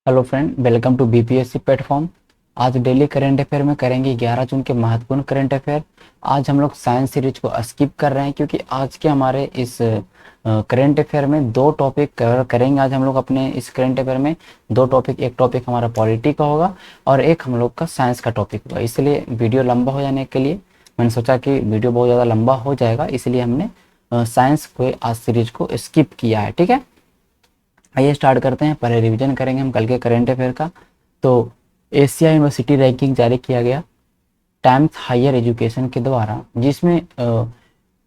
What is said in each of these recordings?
Hello friend, welcome to BPSC platform. आज daily current affair में करेंगे 11 जून के महत्वपूर्ण करंट अफेयर। आज हम लोग साइंस सीरीज को स्किप कर रहे हैं क्योंकि आज के हमारे इस करंट अफेयर में दो टॉपिक कवर करेंगे। आज हम लोग अपने इस करंट अफेयर में दो टॉपिक, एक टॉपिक हमारा पॉलिटी का होगा और एक हम लोग का साइंस का टॉपिक होगा। इसलिए वीडियो लंबा हो जाने के लिए मैंने सोचा कि वीडियो बहुत ज़्यादा लंबा हो जाएगा, इसलिए हमने साइंस को आज सीरीज को स्किप किया है। ठीक है, आइए स्टार्ट करते हैं। पहले रिवीजन करेंगे हम कल के करंट अफेयर का। तो एशिया यूनिवर्सिटी रैंकिंग जारी किया गया टाइम्स हायर एजुकेशन के द्वारा, जिसमें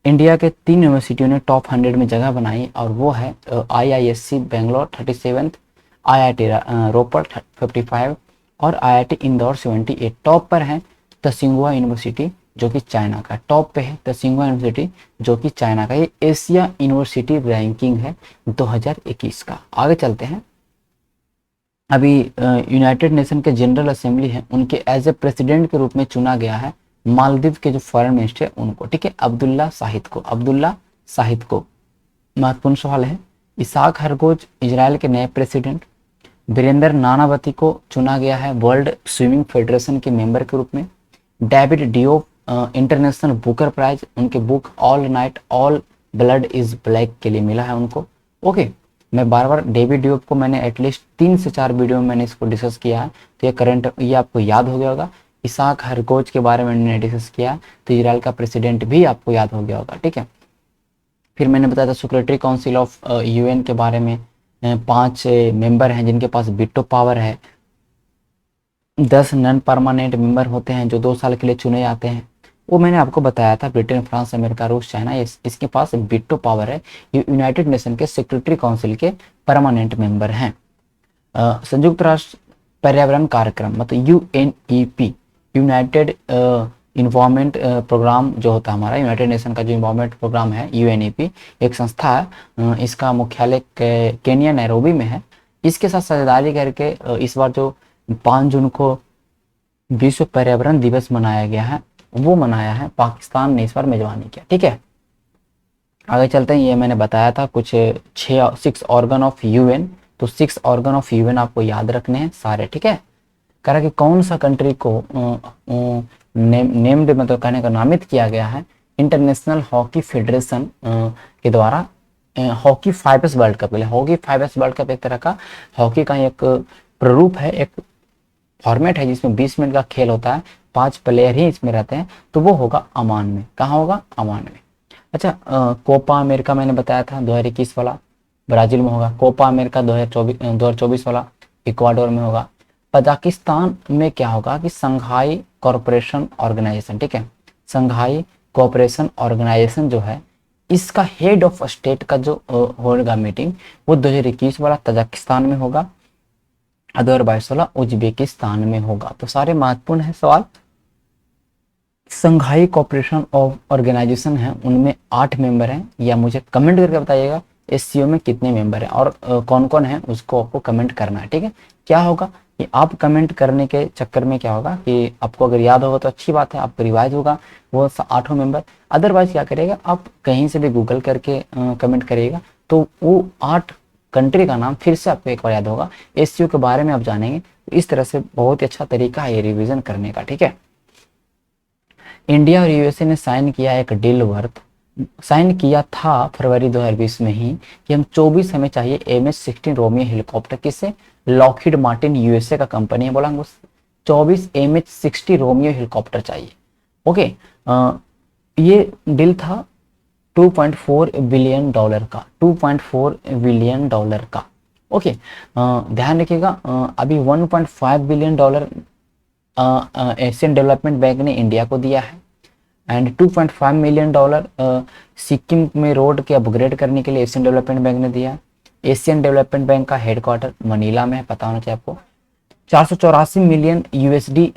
इंडिया के 3 यूनिवर्सिटियों ने टॉप 100 में जगह बनाई और वो है आईआईएससी बेंगलोर 37, आईआईटी रोपड़ 55 और आईआईटी इंदौर 78। टॉप पर है तसिंगुआ यूनिवर्सिटी जो कि चाइना का, टॉप पे है तसिंगुआ यूनिवर्सिटी जो कि चाइना का। ये एशिया यूनिवर्सिटी रैंकिंग है 2021 का। आगे चलते हैं। अभी यूनाइटेड नेशन के जनरल असेंबली है, उनके एज ए प्रेसिडेंट के रूप में चुना गया है मालदीव के जो फॉरेन मिनिस्टर उनको। ठीक है, अब्दुल्ला शाहिद को। महत्वपूर्ण सवाल है। इसाक हरगोज इजराइल के नए प्रेसिडेंट। वीरेंद्र नानावती को चुना गया है वर्ल्ड स्विमिंग फेडरेशन के मेंबर के रूप में। David Diop International Booker Prize उनके book all night all blood is black के लिए मिला है उनको। ओके, मैं बार बार डेविड डियोप को मैंने एटलीस्ट 3 से 4 वीडियो में मैंने इसको डिस्कस किया है, तो ये आपको याद हो गया होगा। इसाक हरगोज के बारे में मैंने डिस्कस किया, तो इजराइल का प्रेसिडेंट भी आपको याद हो गया होगा। ठीक है, फिर मैंने बताया था सेक्रेटरी काउंसिल ऑफ यूएन के बारे में। 5 मेंबर हैं जिनके पास वीटो पावर है। 10 नॉन परमानेंट मेंबर होते हैं जो 2 साल के लिए चुने जाते हैं। वो मैंने आपको बताया था, ब्रिटेन, फ्रांस, अमेरिका, रूस, चाइना, इसके पास वीटो पावर है। ये यूनाइटेड नेशन के सेक्रेटरी काउंसिल के परमानेंट मेंबर हैं। संयुक्त राष्ट्र पर्यावरण कार्यक्रम मतलब यूएनईपी, यूनाइटेड इन्वायरमेंट प्रोग्राम जो होता है हमारा, यूनाइटेड नेशन का जो इन्वायरमेंट प्रोग्राम है यूएनईपी, एक संस्था है। इसका मुख्यालय केनिया नैरोबी में है। इसके साथ साझेदारी करके इस बार जो 5 जून को विश्व पर्यावरण दिवस मनाया गया है, वो मनाया है पाकिस्तान ने इस बार मेजबानी किया। ठीक है, आगे चलते हैं। ये मैंने बताया था कुछ 6 ऑर्गन ऑफ यूएन, तो 6 ऑर्गन ऑफ यूएन आपको याद रखने हैं सारे। ठीक है, कह रहा कि कौन सा कंट्री को नेम्ड मतलब कहने का नामित किया गया है इंटरनेशनल हॉकी फेडरेशन के द्वारा। Hockey 5S world cup, hockey 5S world cup एक तरह का हॉकी का एक प्रारूप है, एक फॉर्मेट है जिसमें 20 मिनट का खेल होता है, 5 प्लेयर ही इसमें रहते हैं। तो वो होगा अमान में। कहाँ होगा? अमान में। अच्छा, कोपा अमेरिका मैंने बताया था 2021 वाला ब्राजील में होगा। कोपा अमेरिका 2024 वाला इक्वाडोर में होगा। तजाकिस्तान में क्या होगा कि संघाई कॉरपोरेशन ऑर्गेनाइजेशन। ठीक है, संघाई कॉरपोरेशन ऑर्गेनाइजेशन जो है, इसका हेड ऑफ स्टेट का जो होगा मीटिंग, वो 2021 वाला तजाकिस्तान में होगा। 2022 वाला उज्बेकिस्तान में होगा। तो सारे महत्वपूर्ण है सवाल। संघाई कॉपरेशन ऑफ ऑर्गेनाइजेशन है, उनमें 8 मेंबर हैं, या मुझे कमेंट करके बताइएगा एससीओ में कितने मेंबर हैं और कौन कौन है, उसको आपको कमेंट करना है। ठीक है, क्या होगा कि आप कमेंट करने के चक्कर में क्या होगा कि आपको अगर याद होगा तो अच्छी बात है, आपको रिवाइज होगा वो 8 मेंबर। अदरवाइज क्या करेगा, आप कहीं से भी गूगल करके कमेंट करिएगा तो वो 8 कंट्री का नाम फिर से आपको एक बार याद होगा। एससीओ के बारे में आप जानेंगे, तो इस तरह से बहुत ही अच्छा तरीका है ये रिवीजन करने का। ठीक है, इंडिया और यूएसए ने साइन किया एक डील वर्थ, साइन किया था फरवरी 2020 में ही, कि हम 24 हमें चाहिए MH-16 रोमियो हेलीकॉप्टर। किससे? लॉकहीड मार्टिन यूएसए का कंपनी है, बोला 24 MH-60 रोमियो हेलीकॉप्टर चाहिए। ओके, ये डील था $2.4 बिलियन का, $2.4 बिलियन का। ओके, ध्यान रखिएगा, अभी $1.5 बिलियन एशियन डेवलपमेंट बैंक ने इंडिया को दिया है, एंड $2.5 मिलियन सिक्किम में रोड के अपग्रेड करने के लिए एशियन डेवलपमेंट बैंक ने दिया। एशियन डेवलपमेंट बैंक का हेडक्वार्टर मनीला में है, पता होना चाहिए आपको। 484 मिलियन यूएसडी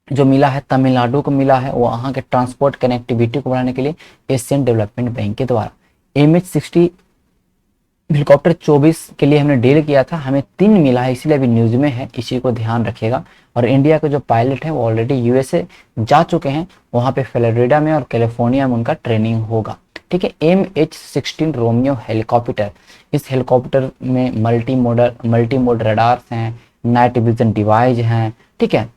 जो मिला है तमिलनाडु को मिला है, वहाँ के ट्रांसपोर्ट कनेक्टिविटी को बढ़ाने के लिए एशियन डेवलपमेंट बैंक के द्वारा। MH-60 हेलीकॉप्टर 24 के लिए हमने डील किया था, हमें 3 मिला है, इसलिए अभी न्यूज में है, इसी को ध्यान रखिएगा। और इंडिया के जो पायलट हैं वो ऑलरेडी यूएसए जा चुके हैं, वहाँ पे फ्लोरिडा में और कैलिफोर्निया में उनका ट्रेनिंग होगा। ठीक है। MH-16 रोमियो हेलीकॉप्टर, इस हेलीकॉप्टर में मल्टी मोड रडार्स हैं, नाइट विजन डिवाइस हैं, ठीक है।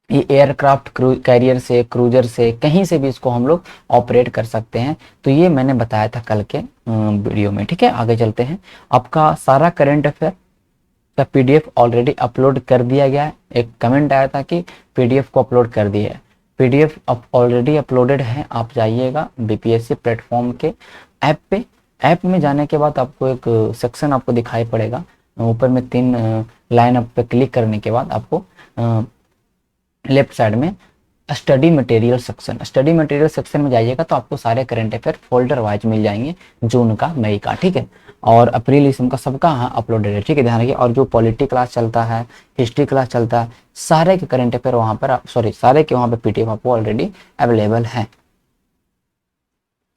ये एयरक्राफ्ट कैरियर से, क्रूजर से, कहीं से भी इसको हम लोग ऑपरेट कर सकते हैं। तो ये मैंने बताया था कल के वीडियो में, ठीक है। आगे चलते हैं। आपका सारा करंट अफेयर का पीडीएफ ऑलरेडी अपलोड कर दिया गया है। एक कमेंट आया था कि पीडीएफ को अपलोड कर दिया है। पीडीएफ अब ऑलरेडी अपलोडेड है। आप जाइएगा बीपीएससी प्लेटफॉर्म के ऐप पे। ऐप में जाने के बाद आपको एक सेक्शन आपको दिखाई पड़ेगा, ऊपर में 3 लाइन पे क्लिक करने के बाद आपको लेफ्ट साइड में स्टडी मटेरियल सेक्शन में जाइएगा तो आपको सारे करंट अफेयर फोल्डर वाइज मिल जाएंगे, जून का, मई का, ठीक है। और अप्रैल इसम का सबका यहाँ अपलोडेड है, ठीक है, ध्यान रखिए। और जो पॉलिटी क्लास चलता है, हिस्ट्री क्लास चलता है, सारे के करंट अफेयर वहाँ पर सारे के वहाँ पे पीडीएफ आपको ऑलरेडी अवेलेबल है।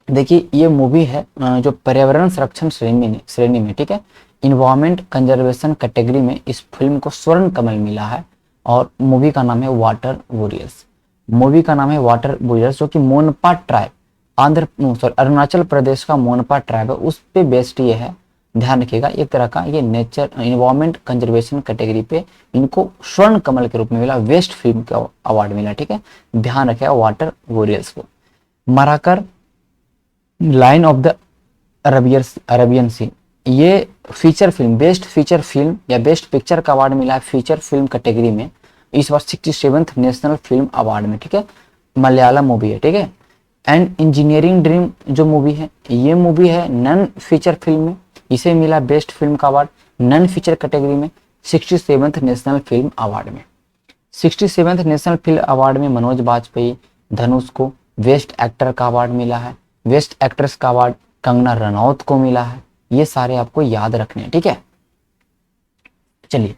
देखिए ये मूवी है जो पर्यावरण संरक्षण श्रेणी में, ठीक है, इन्वायरमेंट कंजर्वेशन कैटेगरी में इस फिल्म को स्वर्ण कमल मिला है। और मूवी का नाम है वाटर वॉरियर्स। जो कि मोनपा ट्राइब, अरुणाचल प्रदेश का मोनपा ट्राइब है, उस पे बेस्ड ये है। ध्यान रखिएगा, एक तरह का ये नेचर इन्वायरमेंट कंजर्वेशन कैटेगरी पे इनको स्वर्ण कमल के रूप में मिला, बेस्ट फिल्म का अवार्ड मिला, ठीक है। ध्यान रखिएगा वाटर वॉरियर्स को। मराकर लाइन ऑफ द अरेबियन सी, ये feature film, best feature film या बेस्ट पिक्चर का अवार्ड मिला है फीचर फिल्म कैटेगरी में, इस बार 67th नेशनल फिल्म अवार्ड में, ठीक है। मलयालम मूवी है, ठीक है। एंड इंजीनियरिंग ड्रीम जो मूवी है, ये मूवी है नन फीचर फिल्म में, इसे मिला बेस्ट फिल्म का अवार्ड नन फीचर कैटेगरी में 67th नेशनल फिल्म अवार्ड में। 67th नेशनल फिल्म अवार्ड में मनोज बाजपेयी, धनुष को बेस्ट एक्टर का अवार्ड मिला है। बेस्ट एक्ट्रेस का अवार्ड कंगना रनौत को मिला है। ये सारे आपको याद रखने हैं, ठीक है। चलिए,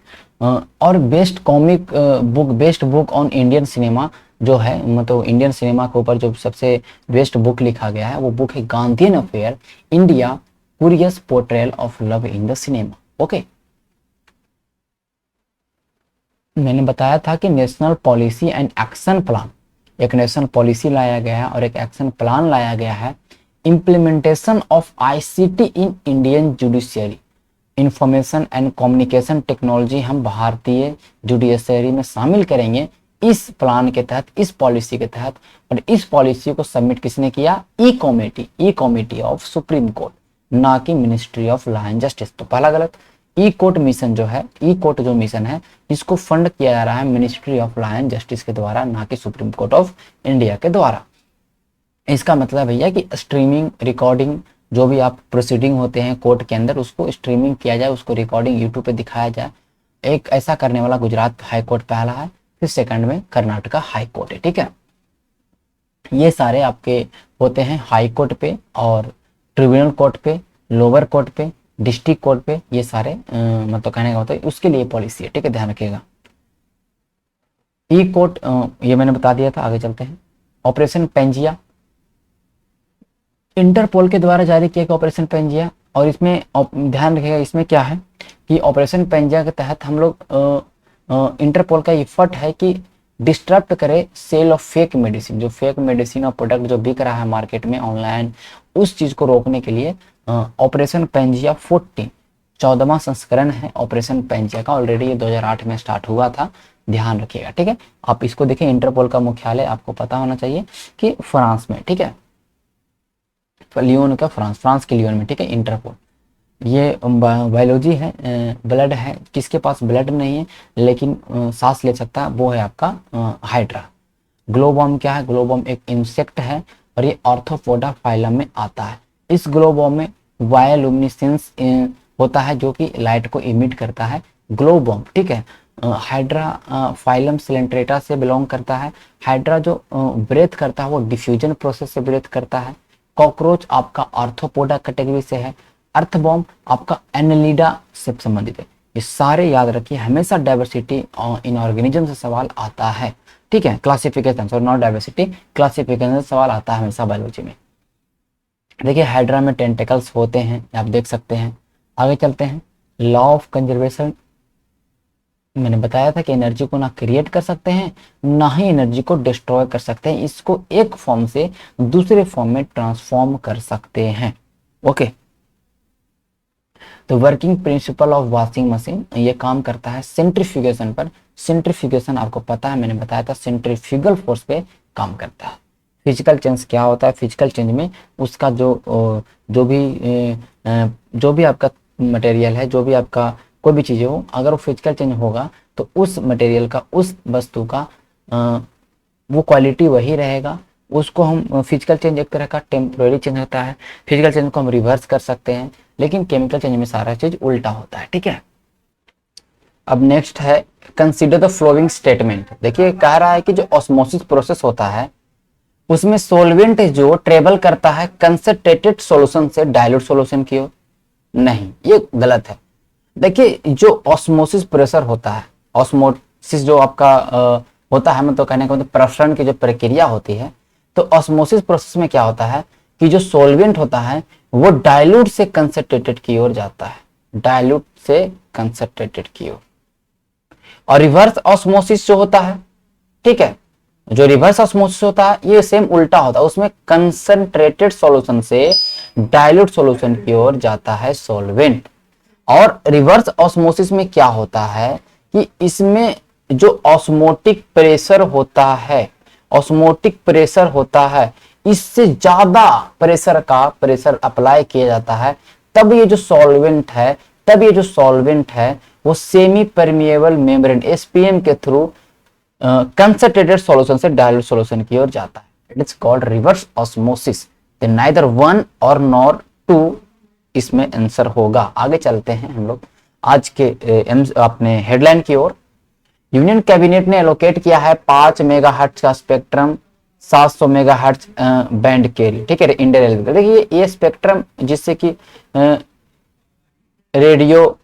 और best comic book, best book on Indian cinema जो है, मतलब इंडियन सिनेमा के ऊपर जो सबसे बेस्ट बुक लिखा गया है, वो बुक है Gandhian affair, India curious portrayal of love in the cinema. Okay, मैंने बताया था कि national policy and action plan, एक नेशनल पॉलिसी लाया गया है और एक एक्शन प्लान लाया गया है। Implementation of ICT in Indian judiciary, information and communication technology हम भारतीय जुडिशियरी में शामिल करेंगे इस प्लान के तहत, इस पॉलिसी के तहत। और इस पॉलिसी को सबमिट किसने किया? ई कमेटी ऑफ सुप्रीम कोर्ट, ना कि ministry of law and justice. तो पहला गलत। ई कोर्ट मिशन जो है, ई कोर्ट जो मिशन है, इसको फंड किया जा रहा है ministry of law and justice के द्वारा, ना कि सुप्रीम कोर्ट ऑफ इंडिया के द्वारा। इसका मतलब भैया कि स्ट्रीमिंग, रिकॉर्डिंग, जो भी आप प्रोसीडिंग होते हैं कोर्ट के अंदर, उसको स्ट्रीमिंग किया जाए, उसको रिकॉर्डिंग यूट्यूब पे दिखाया जाए। एक ऐसा करने वाला गुजरात हाई कोर्ट पहला है, फिर सेकंड में कर्नाटका हाई कोर्ट है, ठीक है। ये सारे आपके होते हैं हाई कोर्ट पे और ट्रिब्यूनल कोर्ट पे, लोअर कोर्ट पे, डिस्ट्रिक्ट कोर्ट पे, ये सारे मतलब कहने का होता है, उसके लिए पॉलिसी है, ठीक है, ध्यान रखिएगा। ई कोर्ट ये मैंने बता दिया था। आगे चलते हैं। ऑपरेशन पेंजिया, इंटरपोल के द्वारा जारी किया गया ऑपरेशन पेंजिया। और इसमें ध्यान रखिएगा, इसमें क्या है कि ऑपरेशन पेंजिया के तहत हम लोग इंटरपोल का एफर्ट है कि डिस्टर्ब करे सेल ऑफ फेक मेडिसिन, जो फेक मेडिसिन और प्रोडक्ट जो बिक रहा है मार्केट में ऑनलाइन, उस चीज को रोकने के लिए ऑपरेशन पेंजिया 14वां संस्करण है ऑपरेशन पेंजिया का। ऑलरेडी ये 2008 में स्टार्ट हुआ था, ध्यान रखिएगा, ठीक है। आप इसको देखें, इंटरपोल का मुख्यालय आपको पता होना चाहिए कि फ्रांस में, ठीक है, लियोन का, फ्रांस के लियोन में, ठीक है, इंटरपोल। ये बायोलॉजी है, ब्लड है, किसके पास ब्लड नहीं है लेकिन सांस ले सकता है, वो है आपका हाइड्रा। ग्लोबॉम क्या है? ग्लोबॉम एक इंसेक्ट है और ये ऑर्थोपोडा फाइलम में आता है। इस ग्लोबॉम में बायोलुमिनेसेंस होता है जो कि लाइट को इमिट करता है, ग्लोबॉम, ठीक है। हाइड्रा फाइलम सिलेंट्रेटा से बिलोंग करता है। हाइड्रा जो ब्रेथ करता है वो डिफ्यूजन प्रोसेस से ब्रेथ करता है। कॉकरोच आपका आर्थ्रोपोडा कैटेगरी से है। अर्थबॉम्ब आपका एनेलिडा से संबंधित है। ये सारे याद रखिए, हमेशा डाइवर्सिटी इन ऑर्गेनिज्म से सवाल आता है, ठीक है। Classification, sorry not diversity, classification से सवाल आता है हमेशा बायोलॉजी में। देखिए हाइड्रा में टेंटेकल्स होते हैं, आप देख सकते हैं। आगे चलते हैं। लॉ ऑफ कंजर्वेशन मैंने बताया था कि एनर्जी को ना क्रिएट कर सकते हैं, ना ही एनर्जी को डिस्ट्रॉय कर सकते हैं, इसको एक फॉर्म से दूसरे फॉर्म में ट्रांसफॉर्म कर सकते हैं। ओके, तो working principle of washing machine ये काम करता है सेंट्रीफ्यूगेशन पर। सेंट्रीफ्यूगेशन आपको पता है, मैंने बताया था सेंट्रीफ्यूगल फोर्स पे काम करता है। फिजिकल चेंज क्या होता है? फिजिकल चेंज में उसका जो भी आपका मटेरियल है, जो भी आपका कोई भी चीज़ हो, अगर वो फिजिकल चेंज होगा तो उस मटेरियल का, उस वस्तु का वो क्वालिटी वही रहेगा। उसको हम फिजिकल चेंज एक तरह का टेम्पररी चेंज होता है, फिजिकल चेंज को हम रिवर्स कर सकते हैं, लेकिन केमिकल चेंज में सारा चीज उल्टा होता है। ठीक है, अब नेक्स्ट है कंसीडर द फ्लोइंग स्टेटमेंट। देखिए कह रहा है कि जो ऑस्मोसिस प्रोसेस होता है उसमें सोल्वेंट जो ट्रेवल करता है कंसंट्रेटेड सॉल्यूशन से डाइल्यूट सॉल्यूशन की ओर। नहीं, ये गलत है। देखिए जो ऑस्मोसिस प्रेशर होता है, ऑस्मोसिस जो आपका होता है, मतलब कहने का मतलब प्रसरण की जो प्रक्रिया होती है, तो ऑस्मोसिस प्रोसेस में क्या होता है कि जो सॉल्वेंट होता है वो डाइल्यूट से कंसंट्रेटेड की ओर जाता है, डाइल्यूट से कंसंट्रेटेड की ओर। और रिवर्स ऑस्मोसिस जो होता है, ठीक है, जो रिवर्स ऑस्मोसिस होता है ये सेम उल्टा होता है, उसमें कंसंट्रेटेड सॉल्यूशन से डाइल्यूट सॉल्यूशन की ओर जाता है सॉल्वेंट। और रिवर्स ऑस्मोसिस में क्या होता है कि इसमें जो ऑस्मोटिक प्रेशर होता है, ऑस्मोटिक प्रेशर होता है, इससे ज्यादा प्रेशर अप्लाई किया जाता है, तब ये जो सॉल्वेंट है वो सेमी परमिएबल मेम्ब्रेन एसपीएम के थ्रू कंसंट्रेटेड सॉल्यूशन से डाइल्यूट सॉल्यूशन की ओर जाता है। It is called reverse osmosis. Neither one और नॉर टू इसमें आंसर होगा। आगे चलते हैं हम लोग आज के अपने हेडलाइन की ओर। यूनियन कैबिनेट ने एलोकेट किया है 5 मेगाहर्ट्ज का स्पेक्ट्रम 700 मेगाहर्ट्ज बैंड के लिए। ठीक है, इंडियन रेलवे। देखिए ये स्पेक्ट्रम जिससे कि रेडियो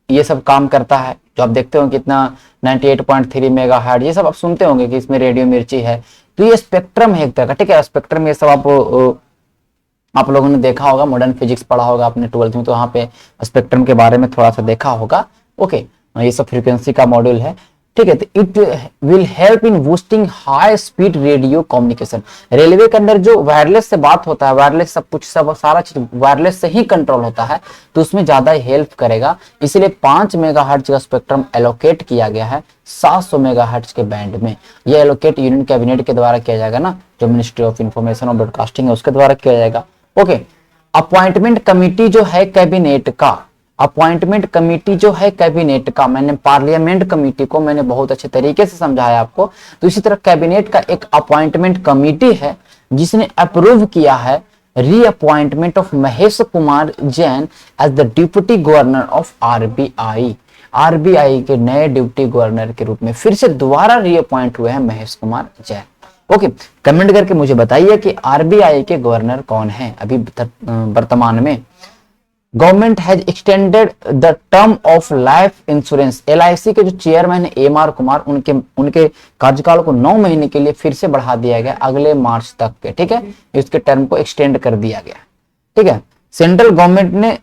ये सब काम करता है, जो आप देखते हो कितना 98.3 मेगाहर्ट्ज, ये सब आप सुनते होंगे कि इसमें रेडियो मिर्ची है। तो ये स्पेक्ट्रम है एक तरह का। ठीक है, स्पेक्ट्रम ये सब आप लोगों ने देखा होगा, मॉडर्न फिजिक्स पढ़ा होगा आपने 12th में, तो वहां पे स्पेक्ट्रम के बारे में थोड़ा सा देखा होगा। ओके, ये सब फ्रीक्वेंसी का मॉड्यूल है। ठीक है, तो it will help in boosting high speed radio communication. Railway के अंदर जो वायरलेस से बात होता है, वायरलेस सब कुछ, सब सारा चीज वायरलेस से ही कंट्रोल होता है, तो उसमें ज्यादा हेल्प करेगा। इसलिए 5 मेगाहर्ट्ज का स्पेक्ट्रम एलोकेट किया गया है 700 मेगाहर्ट्ज के बैंड में। यह एलोकेट यूनियन कैबिनेट के द्वारा किया जाएगा ना, जो मिनिस्ट्री ऑफ इंफॉर्मेशन और ब्रॉडकास्टिंग है उसके द्वारा किया जाएगा। ओके, अपॉइंटमेंट कमिटी जो है कैबिनेट का, अपॉइंटमेंट कमिटी जो है कैबिनेट का, मैंने पार्लियामेंट कमिटी को मैंने बहुत अच्छे तरीके से समझाया आपको, तो इसी तरह कैबिनेट का एक अपॉइंटमेंट कमिटी है जिसने अप्रूव किया है reappointment of Mahesh Kumar Jain as the deputy governor of RBI. RBI के नए डिप्टी गवर्नर के रूप में फिर से दोबारा रीअपॉइंट हुए हैं महेश कुमार जैन। ओके, कमेंट करके मुझे बताइए कि आरबीआई के गवर्नर कौन है अभी वर्तमान में। Government has extended the term of life insurance. LIC के जो चेयरमैन है एम.आर. कुमार, उनके कार्यकाल को 9 महीने के लिए फिर से बढ़ा दिया गया, अगले मार्च तक के। ठीक है, इसके टर्म को एक्सटेंड कर दिया गया। ठीक है, सेंट्रल गवर्नमेंट ने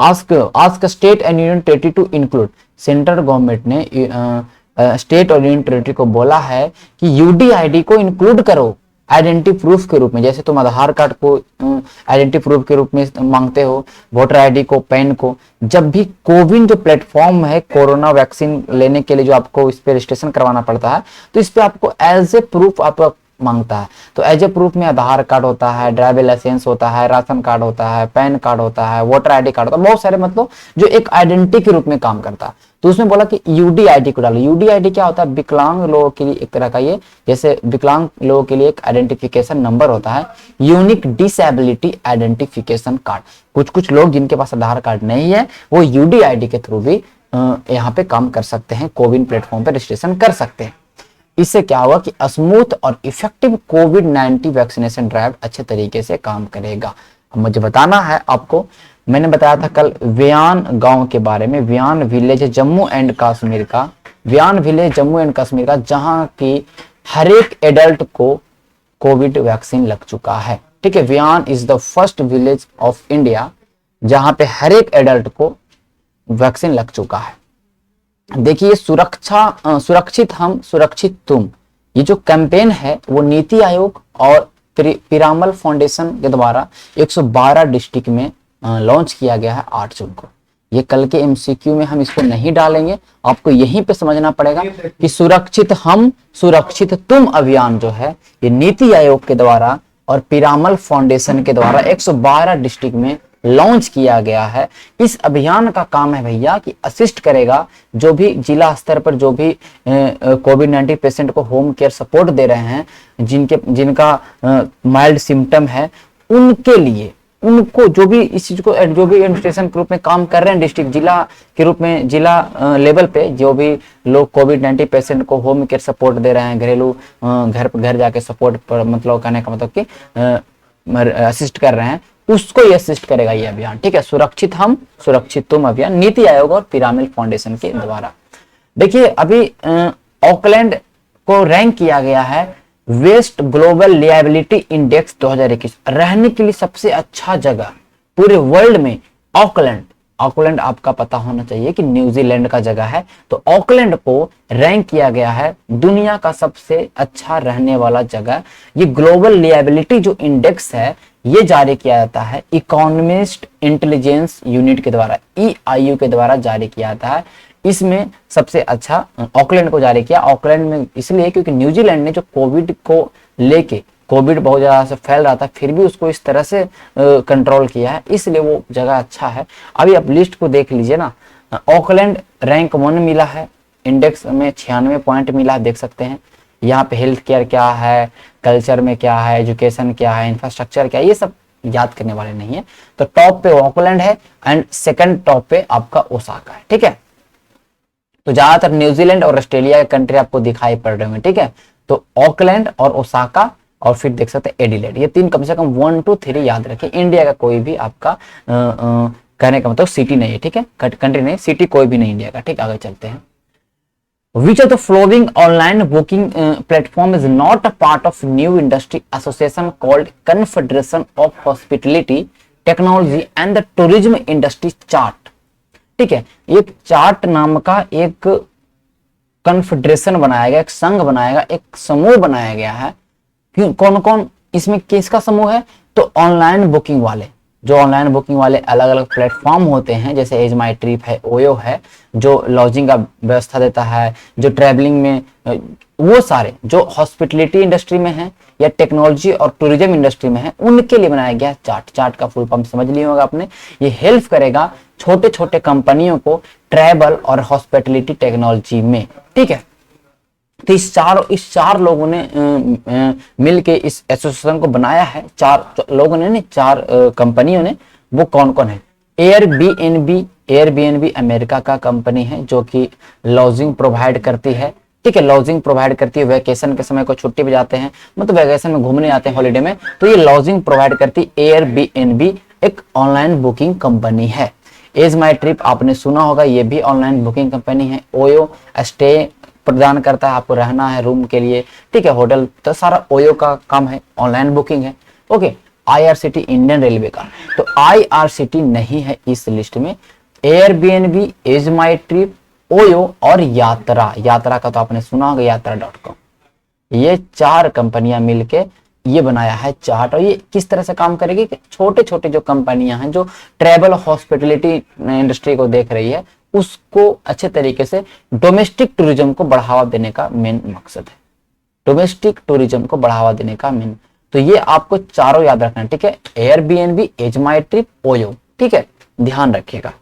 ask state and union territory to include. Central government ने स्टेट और यूनियन टेरिटरी को बोला है कि यूडीआईडी को इंक्लूड करो आइडेंटिटी प्रूफ के रूप में। जैसे तुम आधार कार्ड को आइडेंटिटी प्रूफ के रूप में मांगते हो, वोटर आईडी को, पैन को, जब भी कोविन जो प्लेटफॉर्म है कोरोना वैक्सीन लेने के लिए जो आपको इस पे रजिस्ट्रेशन करवाना पड़ता है, तो इस पे आपको एज ए प्रूफ आप मांगता है। तो एज ए प्रूफ में आधार कार्ड होता है, ड्राइविंग लाइसेंस होता है, राशन कार्ड होता है, पैन कार्ड होता है, वोटर आईडी कार्ड होता है, बहुत सारे मतलब जो एक आइडेंटिटी के रूप में काम करता है। तो उसमें बोला कि यूडीआईडी को डालो। यूडीआईडी क्या होता है? विकलांग लोगों के लिए एक तरह का, ये जैसे विकलांग लोगों के लिए एक आइडेंटिफिकेशन नंबर होता है, यूनिक डिसेबिलिटी आइडेंटिफिकेशन कार्ड। कुछ लोग जिनके पास आधार कार्ड नहीं है वो यूडीआईडी के थ्रू भी यहाँ पे काम कर सकते हैं, कोविन प्लेटफॉर्म पे रजिस्ट्रेशन कर सकते हैं। इससे क्या होगा कि स्मूथ और इफेक्टिव कोविड-19 वैक्सीनेशन ड्राइव अच्छे तरीके से काम करेगा। अब मुझे बताना है आपको, मैंने बताया था कल व्यान गांव के बारे में, व्यान विलेज जम्मू एंड कश्मीर का, व्यान विलेज जम्मू एंड कश्मीर का, जहां की हर एक एडल्ट को कोविड वैक्सीन लग चुका है। ठीक है, व्यान is the first village of India जहां पे हर एक एडल्ट को वैक्सीन लग चुका है। देखिए सुरक्षित हम सुरक्षित तुम, ये जो कैंपेन है वो नीति आयोग और पिरामल फाउंडेशन के द्वारा 112 डिस्ट्रिक्ट में लॉन्च किया गया है 8 जून को। ये कल के एमसीक्यू में हम इसको नहीं डालेंगे, आपको यहीं पे समझना पड़ेगा कि सुरक्षित हम सुरक्षित तुम अभियान जो है ये नीति आयोग के द्वारा और पिरामल फाउंडेशन के द्वारा 112 डिस्ट्रिक्ट में लॉन्च किया गया है। इस अभियान का काम है भैया कि असिस्ट करेगा जो भी जिला स्तर पर जो भी कोविड-19 पेशेंट को होम केयर सपोर्ट दे रहे हैं, जिनका माइल्ड सिम्टम है, उनके लिए उनको जो भी इस चीज को जो भी एडमिनिस्ट्रेशन के रूप में काम कर रहे हैं, डिस्ट्रिक्ट जिला के रूप में जिला लेवल पे जो भी लोग कोविड-19 पेशेंट को होम केयर सपोर्ट दे रहे हैं, घरेलू घर जाके सपोर्ट पर मतलब कहने का मतलब कि असिस्ट कर रहे हैं, उसको ये असिस्ट करेगा ये अभियान। ठीक है, सुरक्षित हम सुरक्षित तुम अभियान नीति आयोग और पिरामिल फाउंडेशन के द्वारा। देखिए अभी ऑकलैंड को रैंक किया गया है वेस्ट ग्लोबल लिएबिलिटी इंडेक्स 2021, रहने के लिए सबसे अच्छा जगह पूरे वर्ल्ड में ऑकलैंड। ऑकलैंड आपका पता होना चाहिए कि न्यूजीलैंड का जगह है, तो ऑकलैंड को रैंक किया गया है दुनिया का सबसे अच्छा रहने वाला जगह। ये ग्लोबल लिएबिलिटी जो इंडेक्स है ये जारी किया जाता है इकोनॉमिस्ट इंटेलिजेंस यूनिट के द्वारा, EIU के द्वारा जारी किया जाता है। इसमें सबसे अच्छा ऑकलैंड को जारी किया। ऑकलैंड में इसलिए क्योंकि न्यूजीलैंड ने जो कोविड को लेके, कोविड बहुत ज्यादा से फैल रहा था, फिर भी उसको इस तरह से कंट्रोल किया है, इसलिए वो जगह अच्छा है। अभी आप लिस्ट को देख लीजिए ना, ऑकलैंड रैंक 1 मिला है, इंडेक्स में 96 पॉइंट मिला है, देख सकते हैं। यहाँ पे हेल्थ केयर क्या है, कल्चर में क्या है, एजुकेशन क्या है, इंफ्रास्ट्रक्चर क्या है, ये सब याद करने वाले नहीं है। तो टॉप पे ऑकलैंड है एंड सेकंड टॉप पे आपका ओसाका है। ठीक है, तो ज्यादातर न्यूजीलैंड और ऑस्ट्रेलिया के कंट्री आपको दिखाई पड़ रहे हैं। ठीक है, तो ऑकलैंड और ओसाका और फिर देख सकते हैं एडिलेड, ये 3 कम से कम 1 2 3 याद रखिए। इंडिया का कोई भी आपका कहने का मतलब सिटी नहीं है। ठीक है, कंट्री नहीं, सिटी कोई भी नहीं इंडिया का। ठीक, आगे चलते हैं। Which of the following online booking platform is not a part of new industry association called Confederation of Hospitality Technology and the Tourism Industry Chart? ठीक है, एक चार्ट नाम का एक कन्फेडरेशन बनाया गया, एक संघ बनाया गया, एक समूह बनाया गया है। कौन कौन इसमें किसका समूह है? तो ऑनलाइन बुकिंग वाले, जो ऑनलाइन बुकिंग वाले अलग अलग प्लेटफॉर्म होते हैं, जैसे एज माई ट्रिप है, ओयो है, जो लॉजिंग का व्यवस्था देता है, जो ट्रैवलिंग में, वो सारे जो हॉस्पिटलिटी इंडस्ट्री में है या टेक्नोलॉजी और टूरिज्म इंडस्ट्री में है, उनके लिए बनाया गया चार्ट। चार्ट का फुल फॉर्म समझ लिया होगा आपने। ये हेल्प करेगा छोटे छोटे कंपनियों को ट्रैवल और हॉस्पिटलिटी टेक्नोलॉजी में। ठीक है, तो इस चार लोगों ने मिलके इस एसोसिएशन को बनाया है। 4 लोगों ने नहीं, 4 कंपनियों ने। वो कौन कौन है? एयरबीएनबी अमेरिका का कंपनी है जो कि लॉजिंग प्रोवाइड करती है। ठीक है, लॉजिंग प्रोवाइड करती है, वेकेशन के समय को छुट्टी पे जाते हैं, मतलब वेकेशन में घूमने आते हैं हॉलीडे में, तो ये लॉजिंग प्रोवाइड करती एयरबीएनबी एक ऑनलाइन बुकिंग कंपनी है। एज माई ट्रिप आपने सुना होगा, ये भी ऑनलाइन बुकिंग कंपनी है। ओयो स्टे प्रदान करता है, आपको रहना है रूम के लिए। ठीक है, होटल, तो सारा ओयो का काम है, ऑनलाइन बुकिंग है। ओके, आईआरसीटी इंडियन रेलवे का, तो आईआरसीटी नहीं है इस लिस्ट में। Airbnb, Ease My Trip, OYO और यात्रा का तो आपने सुना होगा, यात्रा.com, ये 4 कंपनियां मिलके ये बनाया है चार्ट। और ये किस तरह से काम करेगी कि छोटे छोटे जो कंपनियां हैं जो ट्रैवल हॉस्पिटलिटी इंडस्ट्री को देख रही है, उसको अच्छे तरीके से डोमेस्टिक टूरिज्म को बढ़ावा देने का मेन मकसद है। डोमेस्टिक टूरिज्म को बढ़ावा देने का मेन, तो ये आपको चारों याद रखना है। ठीक है, Airbnb, Ease My Trip, OYO. ठीक है, ध्यान रखिएगा।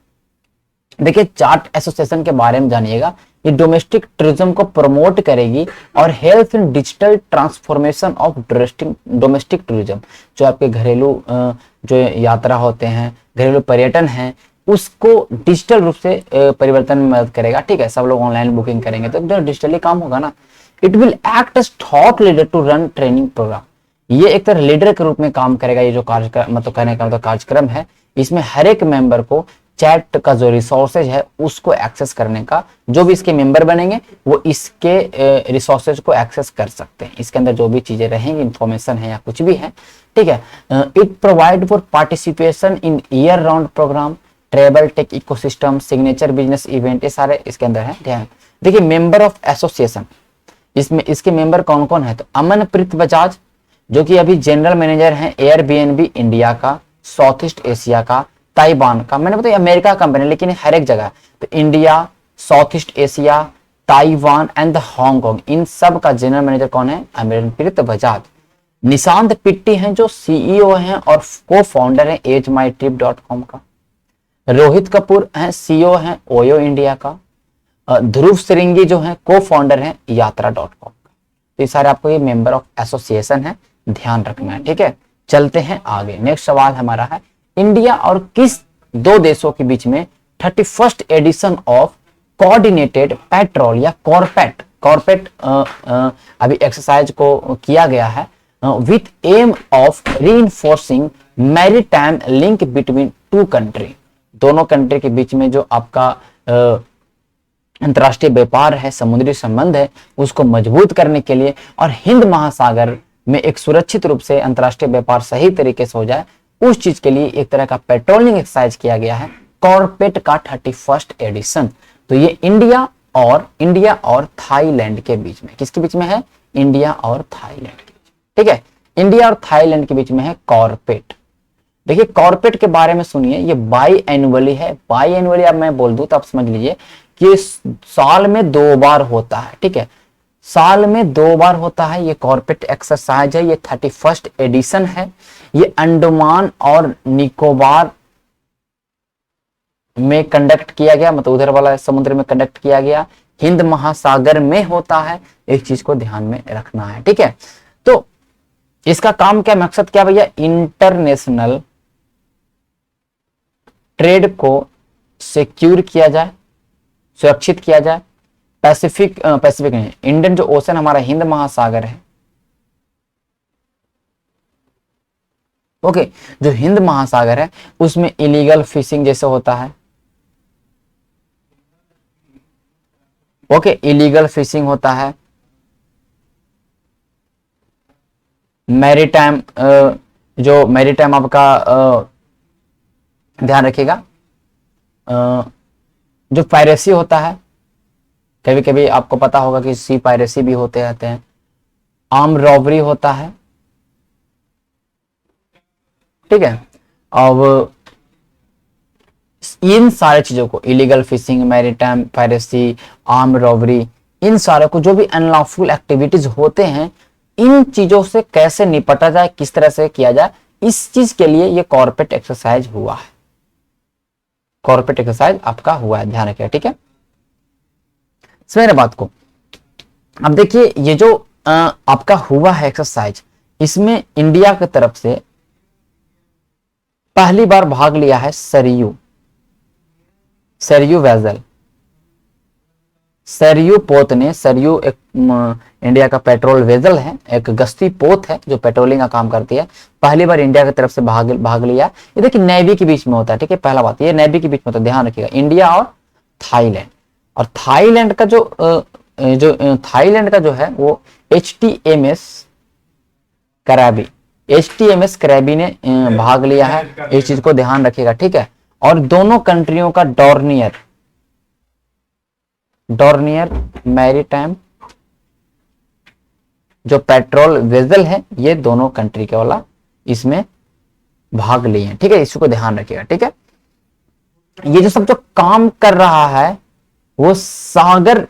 देखिए, चार्ट एसोसिएशन के बारे में जानिएगा। ये डोमेस्टिक टूरिज्म को प्रमोट करेगी और health in digital transformation of domestic tourism, जो आपके घरेलू जो यात्रा होते हैं, घरेलू पर्यटन है, उसको डिजिटल रूप से परिवर्तन में मदद करेगा। ठीक है, सब लोग ऑनलाइन बुकिंग करेंगे तो डिजिटली काम होगा ना। It will act as thought leader to run training program, ये एक तरह लीडर के रूप में काम करेगा। ये जो कार्यक्रम मतलब कहने का मतलब कार्यक्रम है, इसमें हर एक मेंबर को चैट का जो रिसोर्सेज है उसको एक्सेस करने का, जो भी इसके मेंबर बनेंगे वो इसके रिसोर्सेज को एक्सेस कर सकते हैं। इसके अंदर जो भी चीजें रहेंगी, इंफॉर्मेशन है या कुछ भी है। ठीक है, it provide for participation in year round program, travel tech ecosystem, signature business event, ये सारे इसके अंदर है। ध्यान देखिए, मेंबर ऑफ एसोसिएशन, इसमें इसके मेंबर कौन कौन है? तो अमनप्रीत बजाज जो कि अभी जनरल मैनेजर हैं एयरबीएनबी इंडिया का, साउथ ईस्ट एशिया का, ताइवान का। मैंने बताया अमेरिका कंपनी लेकिन हर एक जगह, तो India, South East Asia, Taiwan and Hong, इन सब का जनरल मैनेजर कौन है? अमनप्रीत बजाज। निशांत पिट्टी हैं जो सीईओ हैं और को फाउंडर हैं एजमाईट्रिप.com का। रोहित कपूर हैं सीईओ हैं ओयो इंडिया का। ध्रुव श्रृंगी जो हैं को फाउंडर हैं यात्रा.com का। तो ये सारे आपको ये मेंबर ऑफ एसोसिएशन है, ध्यान रखना है। ठीक है, चलते हैं आगे। नेक्स्ट सवाल हमारा है, इंडिया और किस दो देशों के बीच में 31st addition of coordinated petrol या कॉर्पेट अभी एक्सरसाइज को किया गया है with aim of reinforcing maritime link between two country. दोनों कंट्री के बीच में जो आपका अंतर्राष्ट्रीय व्यापार है, समुद्री संबंध है, उसको मजबूत करने के लिए और हिंद महासागर में एक सुरक्षित रूप से अंतर्राष्ट्रीय व्यापार सही तरीके से हो जाए, उस चीज के लिए एक तरह का पेट्रोलिंग एक्सरसाइज किया गया है, कॉर्पेट का 31st एडिशन। तो ये इंडिया और थाईलैंड के बीच में, किसके बीच में है? इंडिया और थाईलैंड के बीच। ठीक है, इंडिया और थाईलैंड के बीच में है कॉर्पेट। देखिए कॉर्पेट के बारे में सुनिए, ये बाई एनुअली है। बाई एनुअली अब मैं बोल दूं तो आप समझ लीजिए कि साल में 2 बार होता है। ठीक है, साल में 2 बार होता है ये कॉर्पेट एक्सरसाइज है। ये 31st एडिशन है। ये अंडमान और निकोबार में कंडक्ट किया गया, मतलब उधर वाला समुद्र में कंडक्ट किया गया, हिंद महासागर में होता है। एक चीज को ध्यान में रखना है। ठीक है, तो इसका काम क्या, मकसद क्या भैया? इंटरनेशनल ट्रेड को सिक्योर किया जाए, सुरक्षित किया जाए। पैसिफिक नहीं, इंडियन जो ओशन हमारा हिंद महासागर है, ओके, जो हिंद महासागर है उसमें इलीगल फिशिंग जैसे होता है, ओके, इलीगल फिशिंग होता है। मैरीटाइम जो मैरीटाइम आपका ध्यान रखिएगा, जो पायरेसी होता है, कभी कभी आपको पता होगा कि सी पायरेसी भी होते रहते हैं। आर्म रॉबरी होता है। ठीक है, अब इन सारे चीजों को, illegal fishing, maritime piracy, arm robbery, इन सारे को जो भी अनलॉफुल एक्टिविटीज होते हैं, इन चीजों से कैसे निपटा जाए, किस तरह से किया जाए, इस चीज के लिए ये कॉर्पोरेट एक्सरसाइज हुआ है। कॉर्पोरेट एक्सरसाइज आपका हुआ है, ध्यान रखिएगा। ठीक है, मेरे बात को अब देखिए, ये जो आपका हुआ है एक्सरसाइज, इसमें इंडिया की तरफ से पहली बार भाग लिया है सरयू वेसल, सरयू पोत ने। सरयू एक इंडिया का पेट्रोल वेसल है, एक गश्ती पोत है जो पेट्रोलिंग का काम करती है। पहली बार इंडिया की तरफ से भाग लिया। ये देखिए नेवी के बीच में होता है। ठीक है, पहला बात ये नेवी के बीच में होता है, ध्यान रखिएगा। इंडिया और थाईलैंड, और थाईलैंड का जो है वो HTMS करैबी ने भाग लिया है। इस चीज को ध्यान रखिएगा। ठीक है, और दोनों कंट्रियों का डॉर्नियर मैरीटाइम जो पेट्रोल वेसल है, ये दोनों कंट्री के वाला इसमें भाग लिए हैं। ठीक है, इसको ध्यान रखिएगा। ठीक है, ये जो सब जो काम कर रहा है वो सागर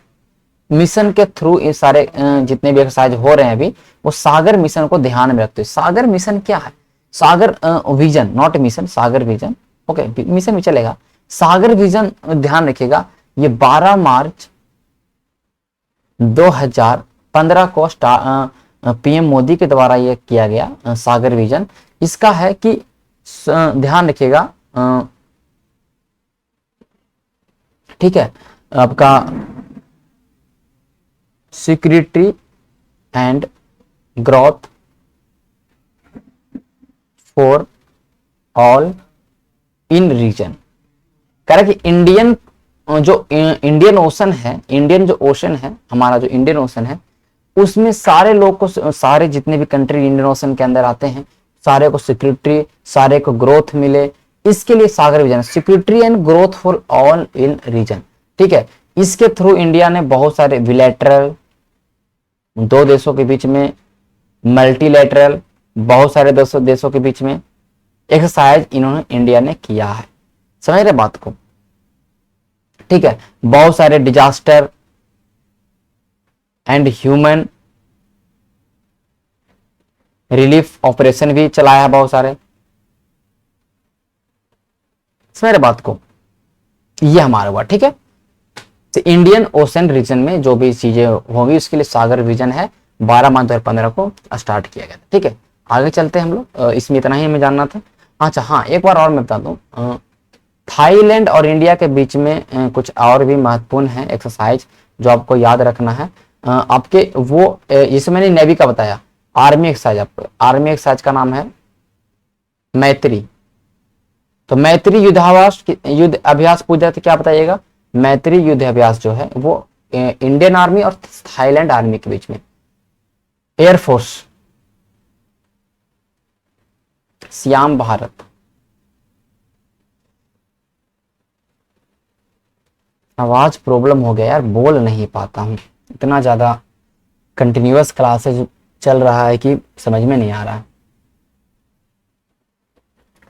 मिशन के थ्रू, ये सारे जितने भी एक्सरसाइज हो रहे हैं अभी, वो सागर मिशन को ध्यान में रखते हैं। सागर मिशन क्या है? Sagar vision, not mission, Sagar vision. Okay, mission भी चलेगा। सागर विजन ध्यान रखिएगा, ये 12 मार्च 2015 को PM मोदी के द्वारा ये किया गया सागर विजन। इसका है कि ध्यान रखिएगा, ठीक है, आपका security and growth for all in region. कह रहा कि इंडियन ओशन है, इंडियन जो ओशन है हमारा, जो इंडियन ओशन है, उसमें सारे लोग को, सारे जितने भी कंट्री इंडियन ओशन के अंदर आते हैं, सारे को सिक्योरिटी, सारे को ग्रोथ मिले, इसके लिए Sagar vision, security and growth for all in region, ठीक है। इसके थ्रू इंडिया ने बहुत सारे बिलैटरल, दो देशों के बीच में, मल्टीलैटरल, बहुत सारे देशों के बीच में एक्सरसाइज इन्होंने इंडिया ने किया है, समझ रहे बात को, ठीक है। बहुत सारे disaster and human relief operation भी चलाया है बहुत सारे, समझ रहे बात को, ये हमारा हुआ, ठीक है। तो इंडियन ओशन रीजन में जो भी चीजें होंगी उसके लिए सागर विजन है, 12 मार्च 2015 को स्टार्ट किया गया था, ठीक है। आगे चलते हैं हम लोग, इसमें इतना ही हमें जानना था। अच्छा हाँ, एक बार और मैं बता दूं, थाईलैंड और इंडिया के बीच में कुछ और भी महत्वपूर्ण है एक्सरसाइज जो आपको याद रखना है। आपके वो जैसे मैंने नेवी का बताया, आर्मी एक्सरसाइज, आपको आर्मी एक्सरसाइज का नाम है मैत्री। तो मैत्री युद्ध अभ्यास पूछ जाते, क्या बताइएगा, मैत्री युद्ध अभ्यास जो है वो इंडियन आर्मी और थाईलैंड आर्मी के बीच में, एयरफोर्स, सियाम भारत। आवाज प्रॉब्लम हो गया यार, बोल नहीं पाता हूं, इतना ज्यादा कंटिन्यूअस क्लासेस चल रहा है कि समझ में नहीं आ रहा है।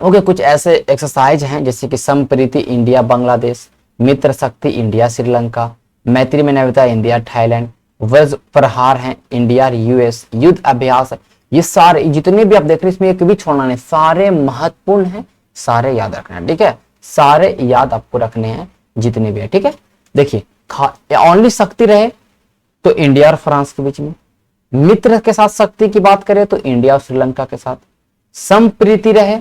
ओके, कुछ ऐसे एक्सरसाइज हैं जैसे कि संप्रीति इंडिया बांग्लादेश, मित्र शक्ति इंडिया श्रीलंका, मैत्री मैंने बताया इंडिया थाईलैंड, वज्र प्रहार है इंडिया यूएस, युद्ध अभ्यास, ये सारे जितने भी आप देख रहे हैं इसमें एक भी छोड़ना नहीं, सारे महत्वपूर्ण हैं, सारे याद रखना है, ठीक है। सारे याद आपको रखने हैं जितने भी है, ठीक है। देखिए ओनली शक्ति रहे तो इंडिया और फ्रांस के बीच में, मित्र के साथ शक्ति की बात करें तो इंडिया और श्रीलंका के साथ, संप्रीति रहे